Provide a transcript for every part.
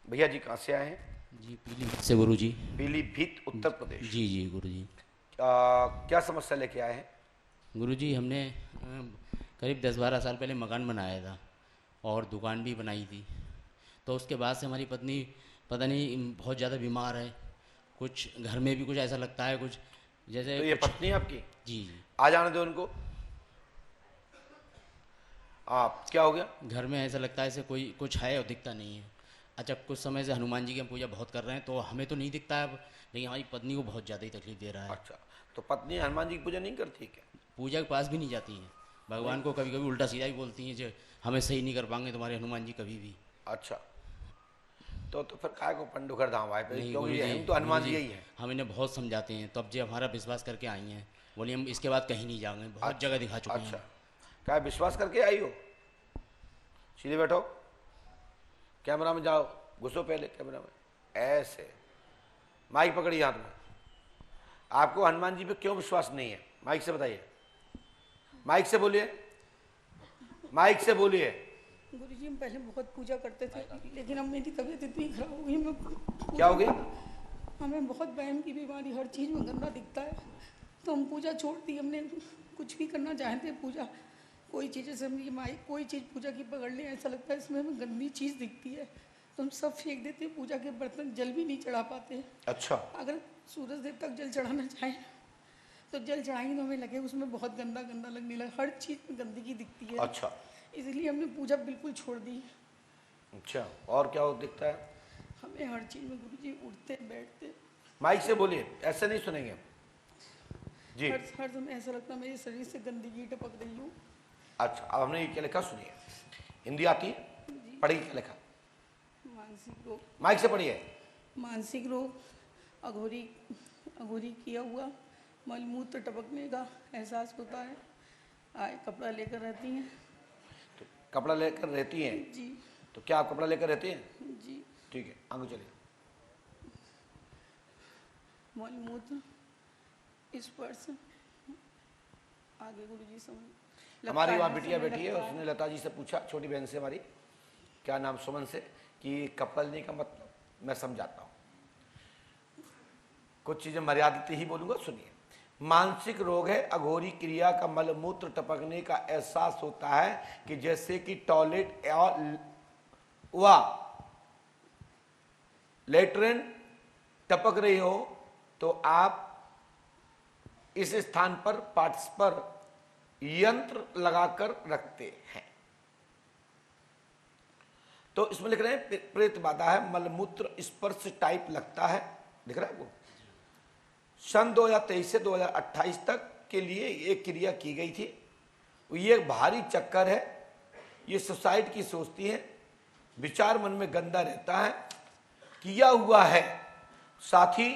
भैया जी कहाँ से आए हैं? जी पीलीभीत से गुरु जी। पीलीभीत उत्तर प्रदेश। जी जी गुरु जी। क्या समस्या लेके आए हैं? गुरु जी हमने करीब 10-12 साल पहले मकान बनाया था और दुकान भी बनाई थी। तो उसके बाद से हमारी पत्नी पता नहीं बहुत ज़्यादा बीमार है। कुछ घर में भी कुछ ऐसा लगता है, कुछ जैसे तो ये कुछ। पत्नी है आपकी? जी जी। आ जाने दो उनको। आप क्या हो गया? घर में ऐसा लगता है जैसे कोई कुछ है और दिखता नहीं है। अच्छा, कुछ समय से हनुमान जी की हम पूजा बहुत कर रहे हैं तो हमें तो नहीं दिखता है अब, लेकिन हमारी पत्नी को बहुत ज़्यादा ही तकलीफ दे रहा है। अच्छा, तो पत्नी हनुमान जी की पूजा नहीं करती क्या? पूजा के पास भी नहीं जाती हैं। नहीं। भगवान को कभी कभी उल्टा सीधा ही बोलती हैं जो हमें सही नहीं कर पाएंगे तुम्हारे हनुमान जी कभी भी। अच्छा, तो फिर काय को पंडुखर धाम आए पे, नहीं क्योंकि गुरु ये जी, हम तो गुरु हनुमान जी जी ही हैं। हम इन्हें बहुत समझाते हैं तब जो हमारा विश्वास करके आई हैं। बोलिए हम इसके बाद कहीं नहीं जाएंगे, बहुत अच्छा। जगह दिखा चुके हैं अच्छा, हम। क्या विश्वास करके आई हो? सीधे बैठो, कैमरा में जाओ, घुसो पहले कैमरा में। ऐसे माइक पकड़िए हाथ में। आपको हनुमान जी पे क्यों विश्वास नहीं है? माइक से बताइए, माइक से बोलिए, माइक से बोलिए। गुरुजी हम पहले बहुत पूजा करते थे, लेकिन अब मेरी तबीयत इतनी खराब हो गई, मैं क्या हो गया? हमें बहुत वहम की बीमारी, हर चीज़ में गंदा दिखता है, तो हम पूजा छोड़ दी। हमने कुछ भी करना चाहते हैं पूजा, कोई चीज़ जैसे मेरी माई कोई चीज़ पूजा की पकड़ लें, ऐसा लगता है इसमें हमें गंदी चीज़ दिखती है तो हम सब फेंक देते हैं। पूजा के बर्तन जल भी नहीं चढ़ा पाते। अच्छा। अगर सूरज देव तक जल चढ़ाना चाहें तो जल चढ़ाएंगे तो हमें लगे उसमें बहुत गंदा गंदा लगने लगा, हर चीज़ में गंदगी दिखती है। अच्छा। इसलिए हमने पूजा बिल्कुल छोड़ दी। अच्छा, और क्या दिखता है? हमें हर चीज़ में गुरुजी उठते बैठते माइक से बोलिए, ऐसे नहीं सुनेंगे जी। हर समय ऐसा लगता है मेरे शरीर से गंदगी टपक रही हो। अच्छा, अब हमने ये क्या लिखा सुनिए। हिंदी आती है? जी। पढ़िए क्या लिखा। मानसिक रोग, माइक से पढ़िए। मानसिक रोग, अघोरी अघोरी किया हुआ, मलमूत्र टपकने का एहसास होता है। आए कपड़ा लेकर रहती हैं। तो कपड़ा लेकर रहती हैं? जी। तो क्या आप कपड़ा लेकर रहती हैं? जी। ठीक है, आगे चलिए। मलमूत्र स्पर्श, आगे गुरुजी समझ। हमारी वहाँ बिटिया बैठी है, उसने लता जी से पूछा, छोटी बहन से हमारी, क्या नाम, सुमन से, कि कपड़ा लेने का मतलब मैं समझाता हूँ, कुछ चीजें मर्यादित ही बोलूंगा, सुनिए। मानसिक रोग है, अघोरी क्रिया का मलमूत्र टपकने का एहसास होता है कि जैसे कि टॉयलेट वा लेटरिन टपक रही हो, तो आप इस स्थान पर पार्ट्स पर यंत्र लगाकर रखते हैं। तो इसमें लिख रहे हैं प्रेत बाधा है, मलमूत्र स्पर्श टाइप लगता है, दिख रहा है वो। सन 2023 से 2028 तक के लिए ये क्रिया की गई थी। ये एक भारी चक्कर है, ये सुसाइड की सोचती है, विचार मन में गंदा रहता है, किया हुआ है साथी,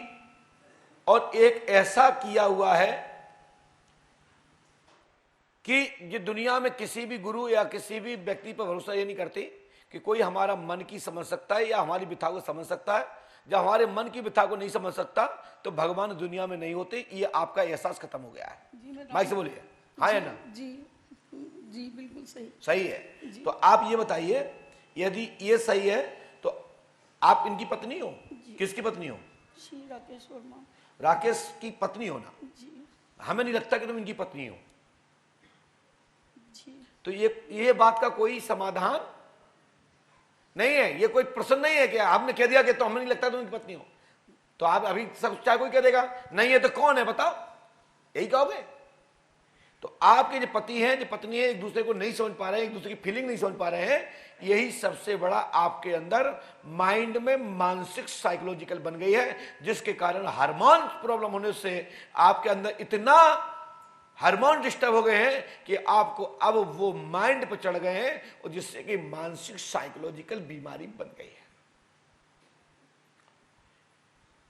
और एक ऐसा किया हुआ है कि ये दुनिया में किसी भी गुरु या किसी भी व्यक्ति पर भरोसा ये नहीं करती कि कोई हमारा मन की समझ सकता है या हमारी व्यथा को समझ सकता है। जब हमारे मन की व्यथा को नहीं समझ सकता तो भगवान दुनिया में नहीं होते। ये आपका एहसास खत्म हो गया है। माइक से बोलिए, हाँ या ना? जी जी बिल्कुल सही। सही है। तो आप ये बताइए, यदि ये सही है तो आप इनकी पत्नी हो? किसकी पत्नी हो? श्री राकेश वर्मा। राकेश की पत्नी हो ना? जी। हमें नहीं लगता कि तुम इनकी पत्नी हो। जी। तो ये बात का कोई समाधान नहीं है, ये कोई प्रश्न नहीं है कि आपने कह दिया कि तो हमें नहीं लगता तुम इनकी पत्नी हो। तो आप अभी सब चाहे कोई कह देगा नहीं है तो कौन है बताओ, यही कहोगे। तो आपके जो पति हैं, जो पत्नी है, एक दूसरे को नहीं समझ पा रहे हैं, एक दूसरे की फीलिंग नहीं समझ पा रहे हैं। यही सबसे बड़ा आपके अंदर माइंड में मानसिक साइकोलॉजिकल बन गई है, जिसके कारण हार्मोन प्रॉब्लम होने से आपके अंदर इतना हार्मोन डिस्टर्ब हो गए हैं कि आपको अब वो माइंड पर चढ़ गए हैं, और जिससे कि मानसिक साइकोलॉजिकल बीमारी बन गई है।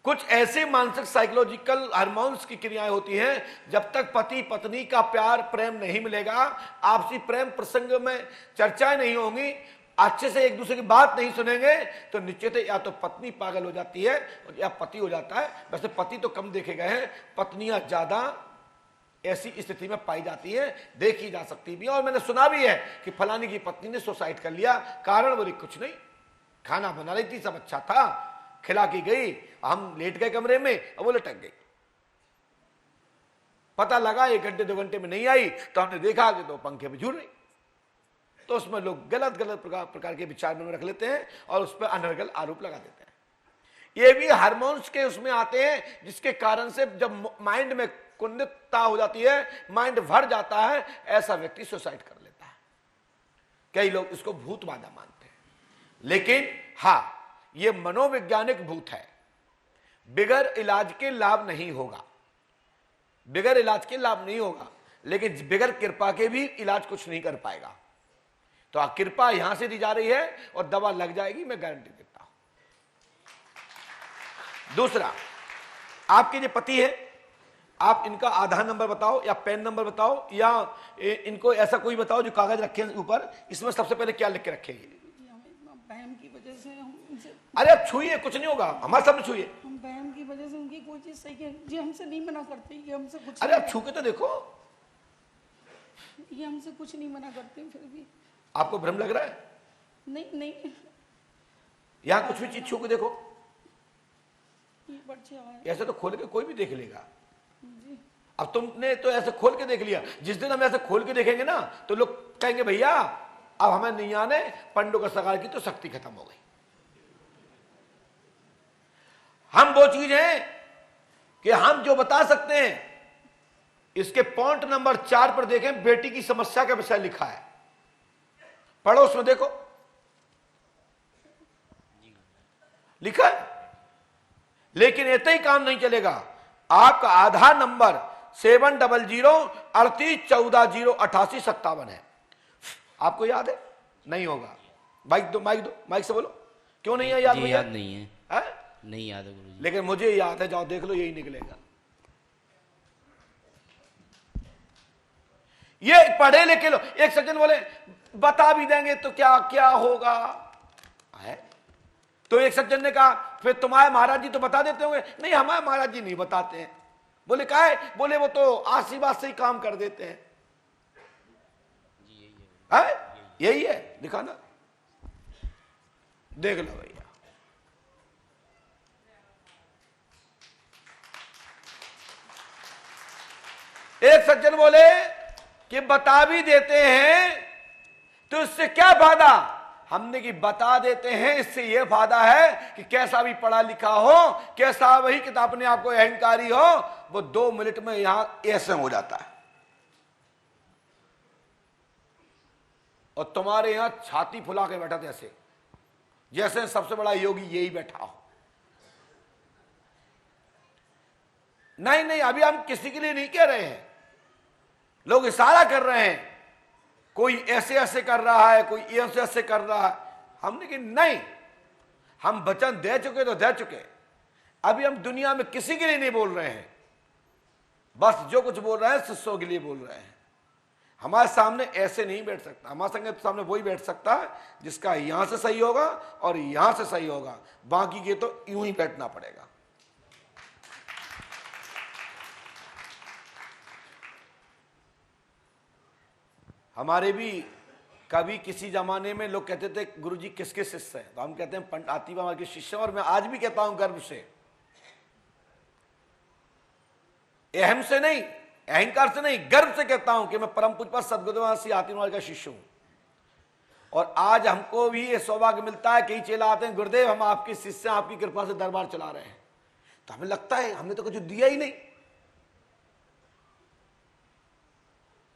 कुछ ऐसे मानसिक साइकोलॉजिकल हार्मोन्स की क्रियाएं होती हैं, जब तक पति पत्नी का प्यार प्रेम नहीं मिलेगा, आपसी प्रेम प्रसंग में चर्चाएं नहीं होंगी, अच्छे से एक दूसरे की बात नहीं सुनेंगे, तो निश्चित है या तो पत्नी पागल हो जाती है या पति हो जाता है। वैसे पति तो कम देखे गए हैं, पत्नियां ज्यादा ऐसी स्थिति में पाई जाती है, देखी जा सकती भी है। और मैंने सुना भी है कि फलानी की पत्नी ने सुसाइड कर लिया, कारण बोली कुछ नहीं, खाना बना रही थी, सब अच्छा था, खिला के गई, हम लेट गए कमरे में, अब वो लटक गई। पता लगा 1 घंटे 2 घंटे में नहीं आई, तो हमने देखा कि तो पंखे पे झूल रही। तो उसमें लोग गलत गलत प्रकार के विचार में रख लेते हैं और उस पर अनर्गल आरोप लगा देते हैं। ये भी हार्मोन्स के उसमें आते हैं, जिसके कारण से जब माइंड में कुंठितता हो जाती है, माइंड भर जाता है, ऐसा व्यक्ति सुसाइड कर लेता है। कई लोग इसको भूत बाधा मानते हैं, लेकिन हां, ये मनोवैज्ञानिक भूत है। बिगर इलाज के लाभ नहीं होगा, बिगर इलाज के लाभ नहीं होगा, लेकिन बिगर कृपा के भी इलाज कुछ नहीं कर पाएगा। तो कृपा यहां से दी जा रही है और दवा लग जाएगी, मैं गारंटी देता हूं। दूसरा, आपके जो पति है, आप इनका आधार नंबर बताओ या पैन नंबर बताओ, या इनको ऐसा कोई बताओ जो कागज रखे ऊपर, इसमें सबसे पहले क्या लिख के रखेंगे? बहन की वजह से अरे अब छुइए, कुछ नहीं होगा, हमारे सामने छुइए। हम बहन की वजह से उनकी कोई चीज सही है, ये हमसे नहीं मना करते, ये हमसे कुछ अरे अब छू के तो देखो, ये हमसे कुछ नहीं मना करते, फिर भी आपको भ्रम लग रहा है? नहीं, यहां कुछ भी चीज छू के देखो, ये पर्चे आए ऐसे तो खोल के कोई भी देख लेगा। जी। अब तुमने तो ऐसे खोल के देख लिया, जिस दिन हम ऐसे खोल के देखेंगे ना, तो लोग कहेंगे भैया अब हमें नहीं आने, पंडों का सगार की तो शक्ति खत्म हो गई। हम वो चीज है कि हम जो बता सकते हैं, इसके पॉइंट नंबर 4 पर देखें, बेटी की समस्या का विषय लिखा है, पढ़ो, उसमें देखो लिखा है। लेकिन इतना ही काम नहीं चलेगा, आपका आधार नंबर 7038140857 है। आपको याद है? नहीं होगा। माइक दो, माइक से बोलो। क्यों नहीं है याद? जी याद नहीं है, है? नहीं याद है गुरुजी। लेकिन मुझे याद है, जाओ देख लो, यही निकलेगा। ये पढ़े लिखे लो। एक सज्जन बोले बता भी देंगे तो क्या क्या होगा है? तो एक सज्जन ने कहा फिर तुम्हारे महाराज जी तो बता देते होंगे। नहीं, हमारे महाराज जी नहीं बताते हैं। बोले क्या है? बोले वो तो आशीर्वाद से ही काम कर देते हैं। यही है, दिखाना, देख लो भैया। एक सज्जन बोले कि बता भी देते हैं तो इससे क्या फायदा? हमने कि बता देते हैं, इससे यह फायदा है कि कैसा भी पढ़ा लिखा हो, कैसा वही किताब अपने आपको अहंकारी हो, वो 2 मिनट में यहां ऐसे हो जाता है। और तुम्हारे यहां छाती फुला के बैठा जैसे जैसे सबसे बड़ा योगी यही बैठा हो। नहीं, अभी हम किसी के लिए नहीं कह रहे हैं, लोग इशारा कर रहे हैं, कोई ऐसे ऐसे कर रहा है, कोई ऐसे ऐसे कर रहा है। हमने कि नहीं, हम वचन दे चुके तो दे चुके। अभी हम दुनिया में किसी के लिए नहीं बोल रहे हैं, बस जो कुछ बोल रहे हैं शिष्यों के लिए बोल रहे हैं। हमारे सामने ऐसे नहीं बैठ सकता, हमारे सामने वही बैठ सकता है जिसका यहां से सही होगा और यहां से सही होगा, बाकी के तो यूं ही बैठना पड़ेगा। हमारे भी कभी किसी जमाने में लोग कहते थे गुरुजी किसके शिष्य हैं, तो हम कहते हैं पंडित हाथी बाबा के शिष्य। और मैं आज भी कहता हूं गर्व से, अहम से नहीं, अहंकार से नहीं, गर्व से कहता हूं कि मैं परम पूज्य सद्गुरुदेव श्री हाथी बाबा का शिष्य हूं। और आज हमको भी ये सौभाग्य मिलता है, कई चेला आते हैं, गुरुदेव हम आपके शिष्य हैं, आपकी कृपा से दरबार चला रहे हैं। तो हमें लगता है हमने तो कुछ दिया ही नहीं।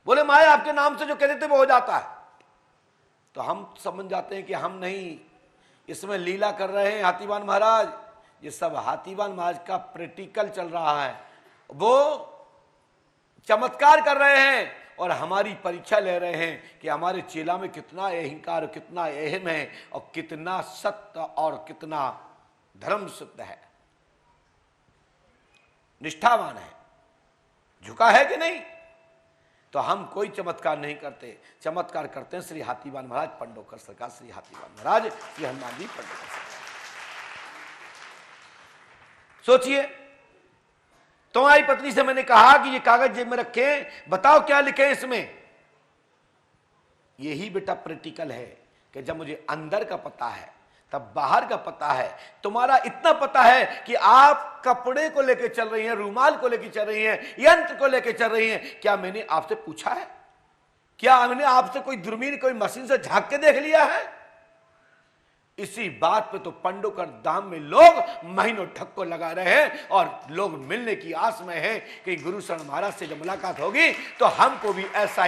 बोले माया आपके नाम से जो कहते थे वो हो जाता है। तो हम समझ जाते हैं कि हम नहीं, इसमें लीला कर रहे हैं हाथीवान महाराज। ये सब हाथीवान महाराज का प्रैक्टिकल चल रहा है, वो चमत्कार कर रहे हैं और हमारी परीक्षा ले रहे हैं कि हमारे चेला में कितना अहंकार, कितना अहम है और कितना सत्य और कितना धर्म सिद्ध है, निष्ठावान है, झुका है कि नहीं। तो हम कोई चमत्कार नहीं करते, चमत्कार करते हैं श्री हाथीवान महाराज पंडोकर सरकार, श्री हाथीवान महाराज, श्री हनुमान जी पंडोकर सरकार। सोचिए, तुम्हारी पत्नी से मैंने कहा कि ये कागज जेब में रखें, बताओ क्या लिखे इसमें। यही बेटा प्रैक्टिकल है कि जब मुझे अंदर का पता है तब बाहर का पता है। तुम्हारा इतना पता है कि आप कपड़े को लेकर चल रही हैं, रूमाल को लेकर चल रही हैं, यंत्र को लेकर चल रही हैं, क्या मैंने आपसे पूछा है? क्या हमने आपसे कोई दूरबीन, कोई मशीन से झांक के देख लिया है? इसी बात पे तो पंडोकर धाम में लोग महीनों ठक्को लगा रहे हैं और लोग मिलने की आस में हैं कि गुरु शरण महाराज से जब मुलाकात होगी तो हमको भी ऐसा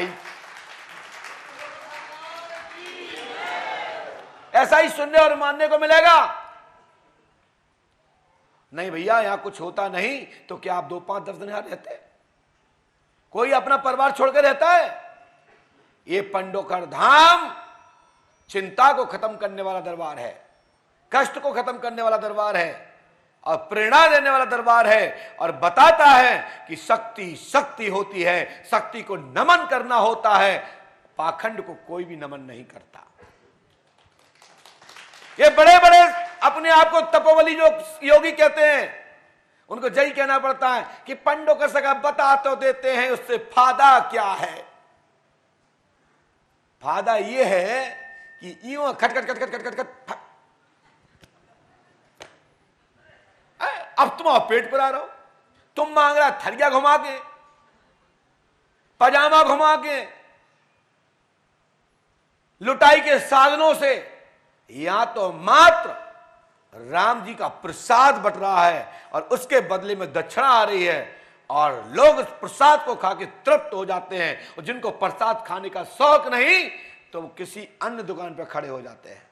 ही सुनने और मानने को मिलेगा। नहीं भैया, यहां कुछ होता नहीं तो क्या आप 2, 5, 10 दिन यहां रहते? कोई अपना परिवार छोड़कर रहता है? ये पंडोकर धाम चिंता को खत्म करने वाला दरबार है, कष्ट को खत्म करने वाला दरबार है और प्रेरणा देने वाला दरबार है, और बताता है कि शक्ति शक्ति होती है, शक्ति को नमन करना होता है, पाखंड को कोई भी नमन नहीं करता। ये बड़े बड़े अपने आप को तपोबली जो योगी कहते हैं, उनको यही कहना पड़ता है कि पंडोकर सका बता तो देते हैं, उससे फायदा क्या है? फायदा ये है कि यूं खटखट खटखट खटखट खट, अब तुम पेट पर आ रहे हो, तुम मांग रहा थरिया घुमा के, पजामा घुमा के, लुटाई के साधनों से, या तो मात्र राम जी का प्रसाद बट रहा है और उसके बदले में दक्षिणा आ रही है और लोग उस प्रसाद को खा के तृप्त हो जाते हैं, और जिनको प्रसाद खाने का शौक नहीं तो वो किसी अन्य दुकान पर खड़े हो जाते हैं।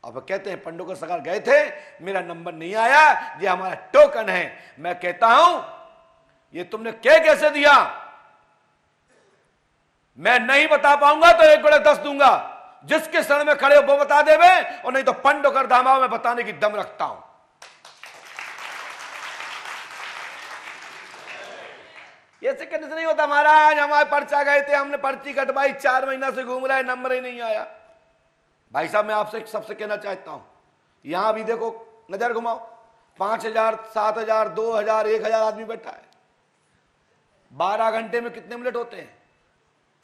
अब कहते हैं पंडोकर सरकार गए थे, मेरा नंबर नहीं आया, ये हमारा टोकन है। मैं कहता हूं ये तुमने कैसे दिया? मैं नहीं बता पाऊंगा तो 1 बड़े 10 दूंगा, जिसके शरण में खड़े हो वो बता देवे, और नहीं तो पंडोकर धामा में बताने की दम रखता हूं। ये से कहने से नहीं होता महाराज, हमारे पर्चा गए थे, हमने पर्ची कटवाई, 4 महीना से घूम रहा है, नंबर ही नहीं आया। भाई साहब, मैं आपसे सबसे कहना चाहता हूं, यहां भी देखो, नजर घुमाओ, 5000, 7000, 2000, 1000 आदमी बैठा है। 12 घंटे में कितने मिनट होते हैं?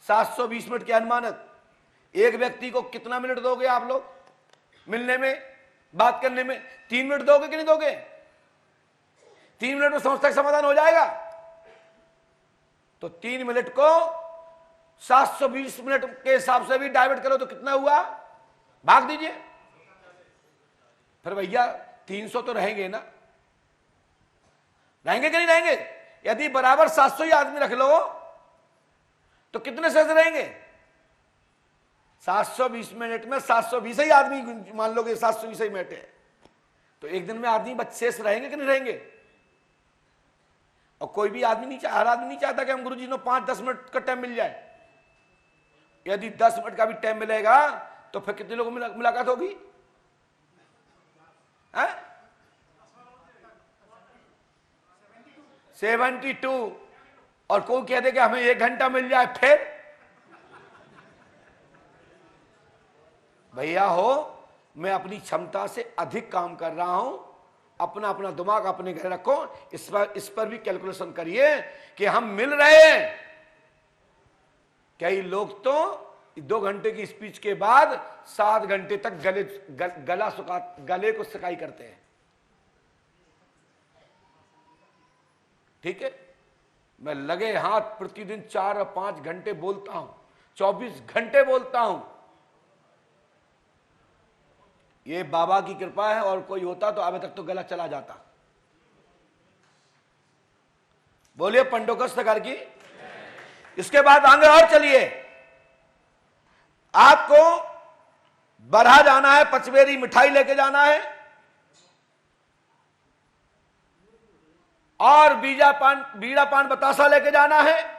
720 मिनट की अनुमानित। एक व्यक्ति को कितना मिनट दोगे आप लोग मिलने में, बात करने में? 3 मिनट दोगे कि नहीं दोगे? 3 मिनट में समस्या का समाधान हो जाएगा? तो 3 मिनट को 720 मिनट के हिसाब से भी डाइवर्ट करो तो कितना हुआ? भाग दीजिए। फिर भैया 300 तो रहेंगे ना? रहेंगे कि नहीं रहेंगे? यदि बराबर 700 ही आदमी रख लो तो कितने से रहेंगे? 720 मिनट में 720 ही आदमी मान लो कि 720 ही मिनट है, तो एक दिन में आदमी शेष रहेंगे कि नहीं रहेंगे? और कोई भी आदमी नहीं हर आदमी नहीं चाहता कि हम गुरुजी ने 5-10 मिनट का टाइम मिल जाए। यदि 10 मिनट का भी टाइम मिलेगा तो फिर कितने लोगों में मुलाकात होगी? 72। और कोई कह दे कि हमें 1 घंटा मिल जाए, फिर भैया हो, मैं अपनी क्षमता से अधिक काम कर रहा हूं। अपना अपना दिमाग अपने घर रखो, इस पर भी कैलकुलेशन करिए कि हम मिल रहे हैं। कई लोग तो 2 घंटे की स्पीच के बाद 7 घंटे तक गले को सकाई करते हैं। ठीक है, मैं लगे हाथ प्रतिदिन 4 और 5 घंटे बोलता हूं, 24 घंटे बोलता हूं। ये बाबा की कृपा है, और कोई होता तो अभी तक तो गला चला जाता। बोलिए पंडोकर सरकार की। इसके बाद आगे और चलिए, आपको बरहा जाना है, पचवेरी मिठाई लेके जाना है, और बीड़ा पान बतासा लेके जाना है,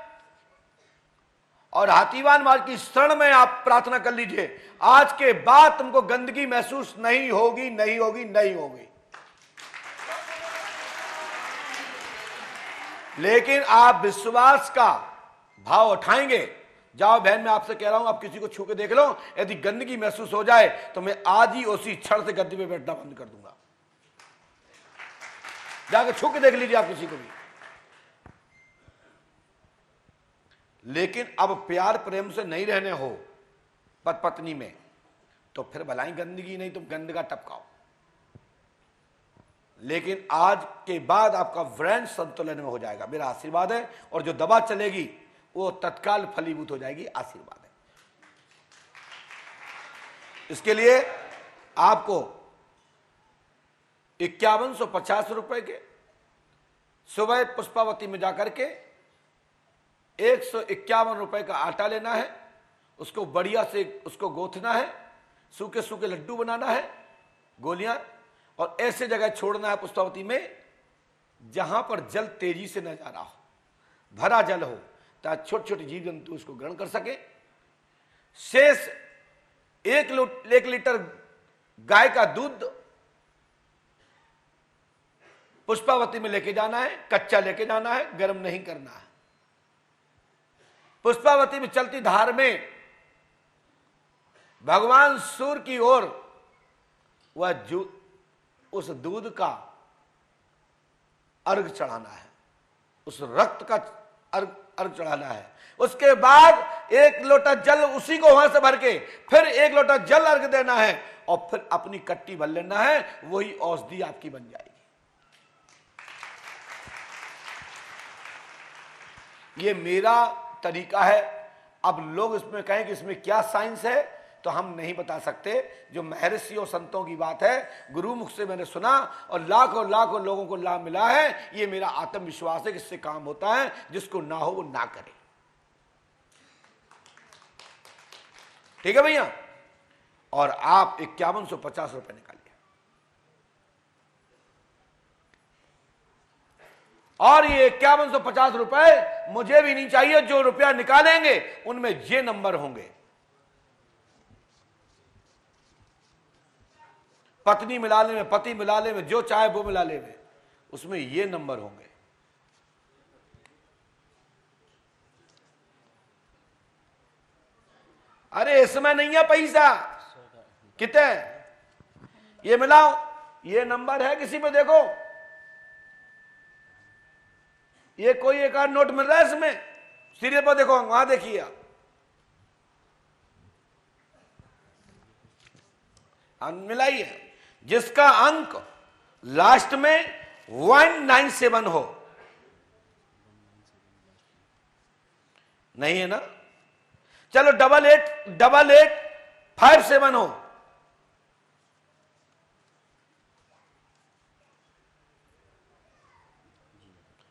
और हाथीवान मार्ग की शरण में आप प्रार्थना कर लीजिए, आज के बाद तुमको गंदगी महसूस नहीं होगी, नहीं होगी, नहीं होगी। लेकिन आप विश्वास का भाव उठाएंगे। जाओ बहन, मैं आपसे कह रहा हूं, आप किसी को छू के देख लो, यदि गंदगी महसूस हो जाए तो मैं आज ही उसी क्षण से गद्दी पे बैठना बंद कर दूंगा। जाके छू के देख लीजिए आप किसी को भी। लेकिन अब प्यार प्रेम से नहीं रहने हो पति पत्नी में, तो फिर भलाई गंदगी नहीं, तुम गंदगा टपकाओ। लेकिन आज के बाद आपका ब्रेन संतुलन में हो जाएगा, मेरा आशीर्वाद है। और जो दवा चलेगी वो तत्काल फलीभूत हो जाएगी, आशीर्वाद है। इसके लिए आपको 5150 रुपए के सुबह पुष्पावती में जाकर के 151 रुपए का आटा लेना है, उसको बढ़िया से उसको गोथना है, सूखे सूखे लड्डू बनाना है, गोलियां, और ऐसे जगह छोड़ना है पुष्पावती में जहां पर जल तेजी से न जा रहा हो, भरा जल हो, ताकि छोटे छोटे जीव जंतु उसको ग्रहण कर सके। शेष 1 लीटर गाय का दूध पुष्पावती में लेके जाना है, कच्चा लेके जाना है, गर्म नहीं करना है। पुष्पावती में चलती धार में भगवान सूर्य की ओर वह उस दूध का अर्घ चढ़ाना है, उस रक्त का अर्घ चढ़ाना है। उसके बाद 1 लोटा जल उसी को वहां से भर के फिर 1 लोटा जल अर्घ देना है, और फिर अपनी कट्टी भर लेना है, वही औषधि आपकी बन जाएगी। ये मेरा तरीका है। अब लोग इसमें कहें कि इसमें क्या साइंस है, तो हम नहीं बता सकते। जो महर्षि और संतों की बात है, गुरुमुख से मैंने सुना और लाखों लाखों लोगों को लाभ मिला है। ये मेरा आत्मविश्वास है कि इससे काम होता है। जिसको ना हो वो ना करे। ठीक है भैया। और आप 5150 रुपए निकालिए, और ये 5150 रुपए मुझे भी नहीं चाहिए। जो रुपया निकालेंगे उनमें ये नंबर होंगे, पत्नी मिला ले में, पति मिला ले में, जो चाहे वो मिला ले में, उसमें ये नंबर होंगे। अरे इसमें नहीं है पैसा, कितने ये मिलाओ, ये नंबर है किसी पे, देखो ये कोई एक आध नोट मिल रहा है इसमें, सीरियल पर देखो, वहां देखिए आप, मिलाइए। जिसका अंक लास्ट में 197 हो, नहीं है ना? चलो 8857 हो,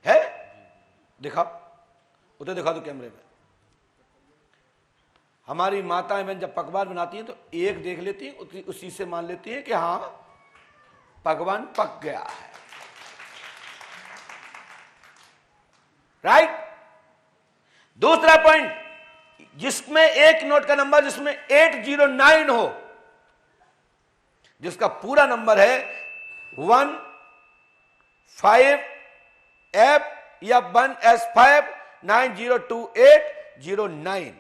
है? दिखाओ, उधर दिखा दो कैमरे में। हमारी माताएं बहन जब पकवान बनाती हैं तो एक देख लेती हैं, उसी से मान लेती हैं कि हां पकवान पक गया है। राइट। दूसरा पॉइंट, जिसमें एक नोट का नंबर जिसमें 809 हो, जिसका पूरा नंबर है 15F या 1S5902809।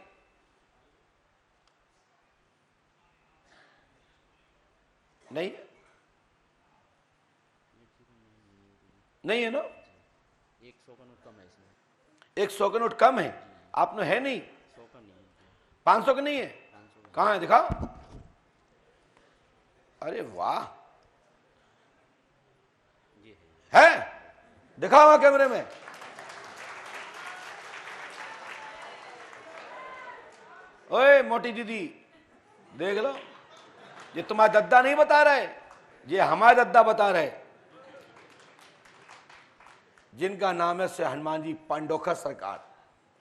नहीं है? नहीं है ना? 100 का नोट कम है इसमें। 100 का नोट कम है, आपने है नहीं? 100 का नहीं है। 500 का नहीं है? कहां है, दिखाओ। अरे वाह, है, दिखाओ वहां कैमरे में। ओए मोटी दीदी, देख लो, ये तुम्हारा दद्दा नहीं बता रहे, ये हमारा दद्दा बता रहे, जिनका नाम है श्री हनुमान जी पांडोखर सरकार,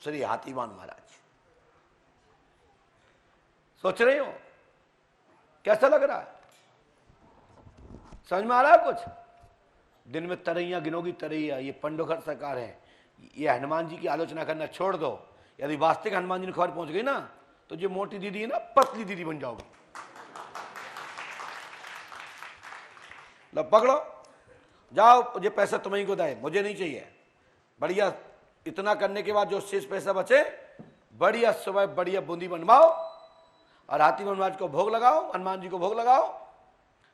श्री हाथीवान महाराज। सोच रही हो कैसा लग रहा है? समझ में आ रहा है कुछ? दिन में तरैया गिनोगी तरैया, ये पांडोखर सरकार है। ये हनुमान जी की आलोचना करना छोड़ दो। यदि वास्तविक हनुमान जी ने खबर पहुंच गई ना, तो जो मोटी दीदी है ना, पतली दीदी बन जाओगी। लो पकड़ो, जाओ, ये पैसा तुम्हें को दे, मुझे नहीं चाहिए। बढ़िया, इतना करने के बाद जो शेष पैसा बचे, बढ़िया सुबह बढ़िया बूंदी बनवाओ और हाथीवान महाराज को भोग लगाओ, हनुमान जी को भोग लगाओ,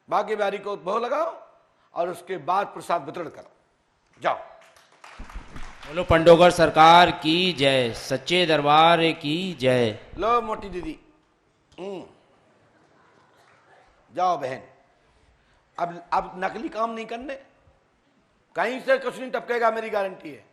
भाग्य बिहारी को भोग लगाओ, और उसके बाद प्रसाद वितरण करो। जाओ। बोलो पंडोगर सरकार की जय, सच्चे दरबार की जय। लो मोटी दीदी, जाओ बहन, अब नकली काम नहीं करने, कहीं से कुछ नहीं टपकेगा, मेरी गारंटी है।